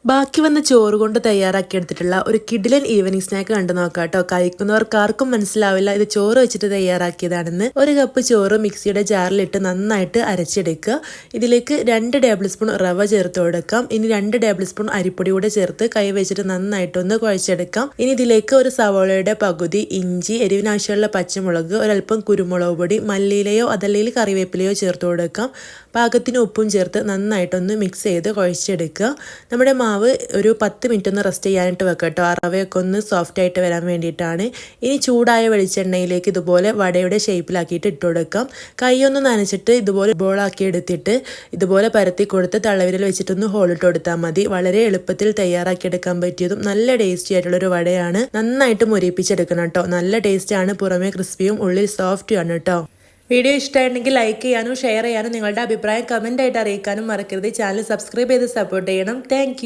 ബാക്കി വന്ന ചോറ് കൊണ്ട് തയ്യാറാക്കിയെടുത്തിട്ടുള്ള ഒരു കിഡിലൻ ഈവനിങ് സ്നാക്ക് കണ്ടു നോക്കാം കേട്ടോ. കഴിക്കുന്നവർക്ക് ആർക്കും മനസ്സിലാവില്ല ഇത് ചോറ് വെച്ചിട്ട് തയ്യാറാക്കിയതാണെന്ന്. ഒരു കപ്പ് ചോറ് മിക്സിയുടെ ജാറിലിട്ട് നന്നായിട്ട് അരച്ചെടുക്കുക. ഇതിലേക്ക് 2 ടേബിൾ സ്പൂൺ റവ ചേർത്ത് കൊടുക്കാം. ഇനി 2 ടേബിൾ സ്പൂൺ അരിപ്പൊടി കൂടെ ചേർത്ത് കൈ വെച്ചിട്ട് നന്നായിട്ടൊന്ന് കുഴച്ചെടുക്കാം. ഇനി ഇതിലേക്ക് ഒരു സവോളയുടെ പകുതി, ഇഞ്ചി, എരിവിനാവശ്യമുള്ള പച്ചമുളക്, ഒരൽപ്പം കുരുമുളക് പൊടി, മല്ലിയിലയോ അതല്ലെങ്കിൽ കറിവേപ്പിലയോ ചേർത്ത് കൊടുക്കാം. പാകത്തിന് ഉപ്പും ചേർത്ത് നന്നായിട്ടൊന്ന് മിക്സ് ചെയ്ത് കുഴച്ചെടുക്കുക. നമ്മുടെ മാവ് ഒരു 10 മിനിറ്റ് ഒന്ന് റെസ്റ്റ് ചെയ്യാനായിട്ട് വെക്കാം കേട്ടോ. റവയൊക്കെ ഒന്ന് സോഫ്റ്റ് ആയിട്ട് വരാൻ വേണ്ടിയിട്ടാണ്. ഇനി ചൂടായ വെളിച്ചെണ്ണയിലേക്ക് ഇതുപോലെ വടയുടെ ഷേപ്പിലാക്കിയിട്ട് ഇട്ട് കൊടുക്കാം. കൈയൊന്ന് നനച്ചിട്ട് ഇതുപോലെ ബോളാക്കി എടുത്തിട്ട് ഇതുപോലെ പരത്തി കൊടുത്ത് തള്ളവിരൽ വെച്ചിട്ടൊന്ന് ഹോളിട്ട് കൊടുത്താൽ മതി. വളരെ എളുപ്പത്തിൽ തയ്യാറാക്കിയെടുക്കാൻ പറ്റിയതും നല്ല ടേസ്റ്റി ആയിട്ടുള്ളൊരു വടയാണ്. നന്നായിട്ട് മുരിപ്പിച്ചെടുക്കണം കേട്ടോ. നല്ല ടേസ്റ്റാണ്, പുറമേ ക്രിസ്പിയും ഉള്ളിൽ സോഫ്റ്റും ആണ് കേട്ടോ. വീഡിയോ ഇഷ്ടമായിട്ടുണ്ടെങ്കിൽ ലൈക്ക് ചെയ്യാനും ഷെയർ ചെയ്യാനും നിങ്ങളുടെ അഭിപ്രായം കമൻ്റ് ആയിട്ട് അറിയിക്കാനും മറക്കരുത്. ചാനൽ സബ്സ്ക്രൈബ് ചെയ്ത് സപ്പോർട്ട് ചെയ്യണം. താങ്ക്